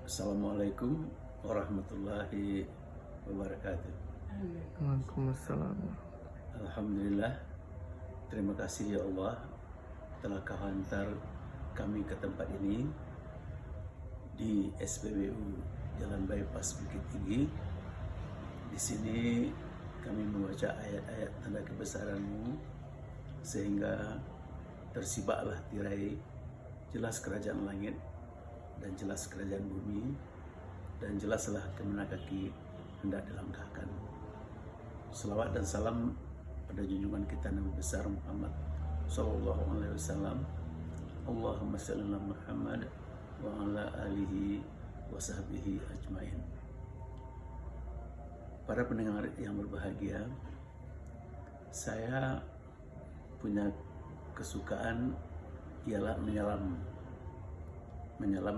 Assalamualaikum warahmatullahi wabarakatuh. Waalaikumsalam. Alhamdulillah, terima kasih ya Allah telah Kau hantar kami ke tempat ini di SPBU Jalan Bypass Bukit Tinggi. Di sini kami membaca ayat-ayat tanda kebesaran-Mu sehingga tersibaklah tirai jelas kerajaan langit dan jelas kerajaan bumi, dan jelaslah kemana kaki hendak dilangkahkan. Selawat dan salam pada junjungan kita Nabi besar Muhammad Sallallahu Alaihi Wasallam. Allahumma salli ala Muhammad wa ala alihi wa sahbihi ajmain. Para pendengar yang berbahagia, saya punya kesukaan ialah menyelam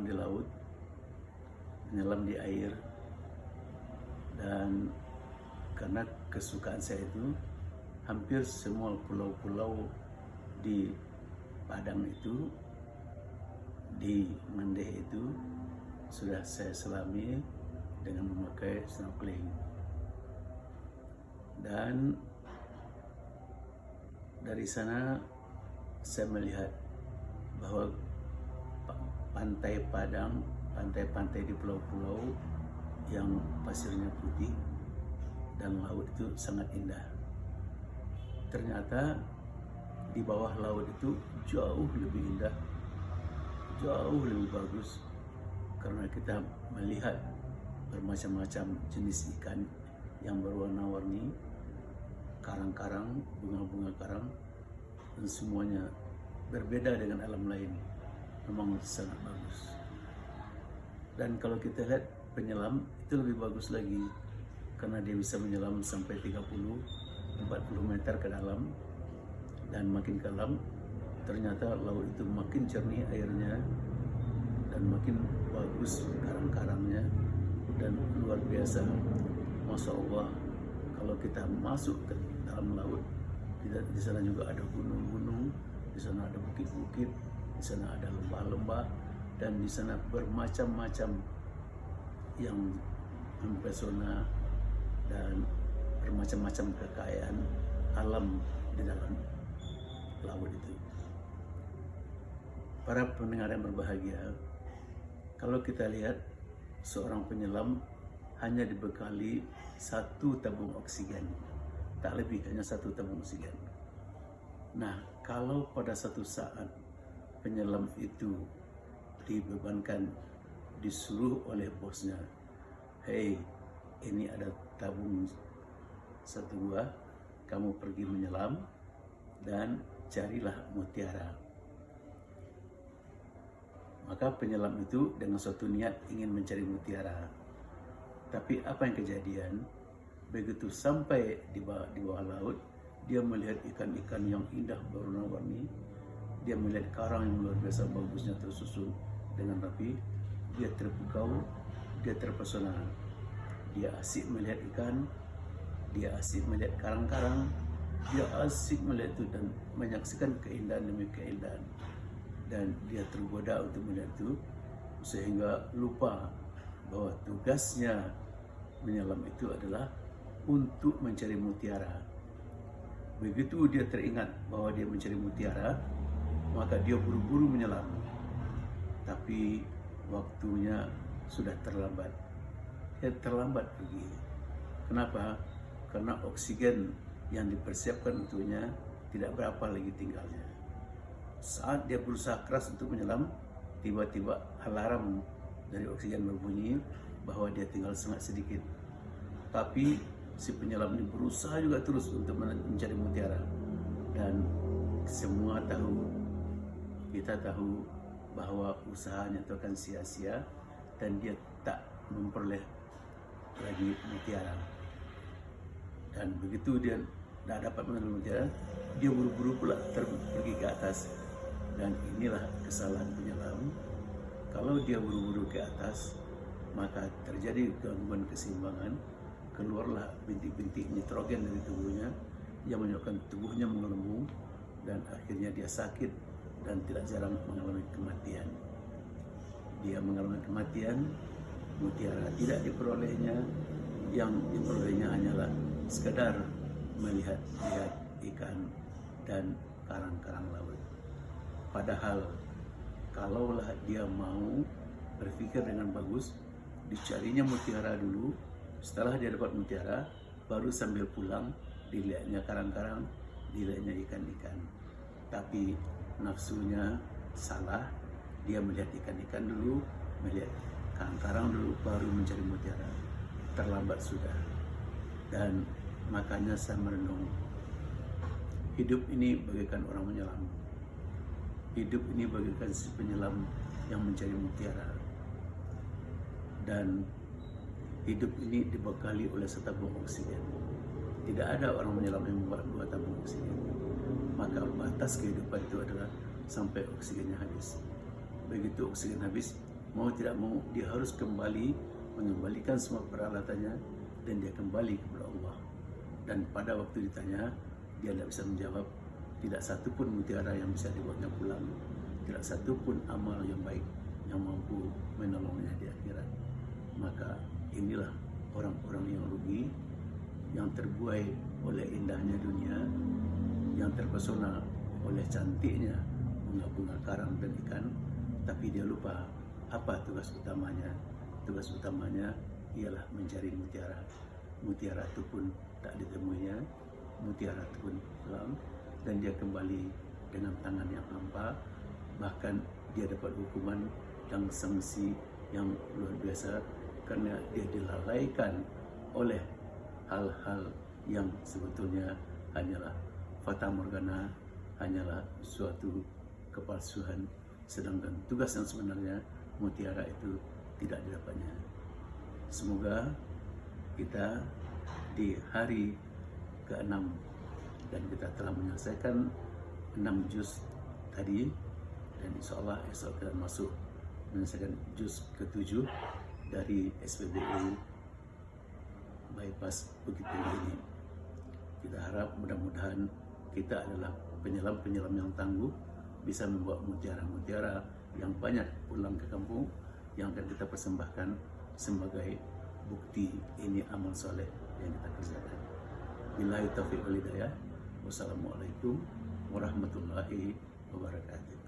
di laut, menyelam di air, dan karena kesukaan saya itu, hampir semua pulau-pulau di Padang itu, di Mendeh itu, sudah saya selami dengan memakai snorkeling. Dan dari sana saya melihat bahwa pantai Padang, pantai-pantai di pulau-pulau yang pasirnya putih dan laut itu sangat indah. Ternyata di bawah laut itu jauh lebih indah, jauh lebih bagus, karena kita melihat bermacam-macam jenis ikan yang berwarna-warni, karang-karang, bunga-bunga karang, dan semuanya berbeda dengan alam lain. Memang sangat bagus. Dan kalau kita lihat penyelam itu lebih bagus lagi, karena dia bisa menyelam sampai 30-40 meter ke dalam, dan makin ke dalam ternyata laut itu makin jernih airnya dan makin bagus karang-karangnya, dan luar biasa. Masya Allah, kalau kita masuk ke dalam laut, di sana juga ada gunung-gunung, di sana ada bukit-bukit, di sana ada lembah-lembah, dan di sana bermacam-macam yang mempesona dan bermacam-macam kekayaan alam di dalam laut itu. Para pendengar yang berbahagia, kalau kita lihat seorang penyelam hanya dibekali satu tabung oksigen, tak lebih, hanya satu tabung oksigen. Nah, kalau pada satu saat penyelam itu dibebankan, disuruh oleh bosnya, "Hei, ini ada tabung satu buah, kamu pergi menyelam dan carilah mutiara." Maka penyelam itu dengan suatu niat ingin mencari mutiara. Tapi apa yang kejadian? Begitu sampai di bawah laut, dia melihat ikan-ikan yang indah berwarna-warni. Dia melihat karang yang luar biasa bagusnya tersusun dengan rapi. Dia terpukau, dia terpesona. Dia asik melihat ikan, dia asik melihat karang-karang, dia asik melihat itu dan menyaksikan keindahan demi keindahan. Dan dia tergoda untuk melihat itu, sehingga lupa bahwa tugasnya menyelam itu adalah untuk mencari mutiara. Begitu dia teringat bahwa dia mencari mutiara, maka dia buru-buru menyelam. Tapi waktunya sudah terlambat. Dia terlambat pergi. Kenapa? Karena oksigen yang dipersiapkan untuknya tidak berapa lagi tinggalnya. Saat dia berusaha keras untuk menyelam, tiba-tiba alarm dari oksigen berbunyi bahwa dia tinggal sangat sedikit. Tapi si penyelam ini berusaha juga terus untuk mencari mutiara. Dan semua tahu, kita tahu bahwa usahanya itu akan sia-sia dan dia tak memperoleh lagi mutiara. Dan begitu dia tidak dapat mengambil mutiara, dia buru-buru pula pergi ke atas. Dan inilah kesalahan penyelam. Kalau dia buru-buru ke atas, maka terjadi gangguan keseimbangan, keluarlah bintik-bintik nitrogen dari tubuhnya yang menyebabkan tubuhnya menggelembung, dan akhirnya dia sakit dan tidak jarang mengalami kematian. Dia mengalami kematian mutiara tidak diperolehnya, yang diperolehnya hanyalah sekedar melihat ikan dan karang-karang laut. Padahal kalaulah dia mau berpikir dengan bagus, dicarinya mutiara dulu, setelah dia dapat mutiara, baru sambil pulang dilihatnya karang-karang, dilihatnya ikan-ikan. Tapi nafsunya salah, dia melihat ikan-ikan dulu, melihat karang-karang dulu, baru mencari mutiara. Terlambat sudah. Dan makanya saya merenung, hidup ini bagaikan orang menyelam. Hidup ini bagaikan si penyelam yang mencari mutiara. Dan hidup ini dibekali oleh setabung oksigen. Tidak ada orang menyelam yang membawa 2 tabung oksigen. Maka batas kehidupan itu adalah sampai oksigennya habis. Begitu oksigen habis, mau tidak mau dia harus kembali mengembalikan semua peralatannya, dan dia kembali kepada Allah. Dan pada waktu ditanya, dia tidak bisa menjawab. Tidak satu pun mutiara yang bisa dibuatnya pulang. Tidak satu pun amal yang baik yang mampu menolongnya di akhirat. Maka inilah orang-orang yang rugi, yang terbuai oleh indahnya dunia, yang terpesona oleh cantiknya bunga-bunga karang dan ikan, tapi dia lupa apa tugas utamanya. Tugas utamanya ialah mencari mutiara. Mutiara itu pun tak ditemuinya, mutiara itu pun hilang, dan dia kembali dengan tangan yang hampa. Bahkan dia dapat hukuman dan sanksi yang luar biasa, karena dia dilalaikan oleh hal-hal yang sebetulnya hanyalah fata morgana, hanyalah suatu kepalsuan, sedangkan tugas yang sebenarnya mutiara itu tidak didapatnya. Semoga kita di hari ke-6, dan kita telah menyelesaikan 6 juz tadi, dan insya Allah esok kita masuk menyelesaikan juz ke-7 dari SPBU Bypass Bukit Tinggi ini. Kita harap mudah-mudahan kita adalah penyelam-penyelam yang tangguh, bisa membawa mutiara-mutiara yang banyak pulang ke kampung, yang akan kita persembahkan sebagai bukti ini amal soleh yang kita kerjakan. Billahi taufiq wal hidayah. Wassalamualaikum warahmatullahi wabarakatuh.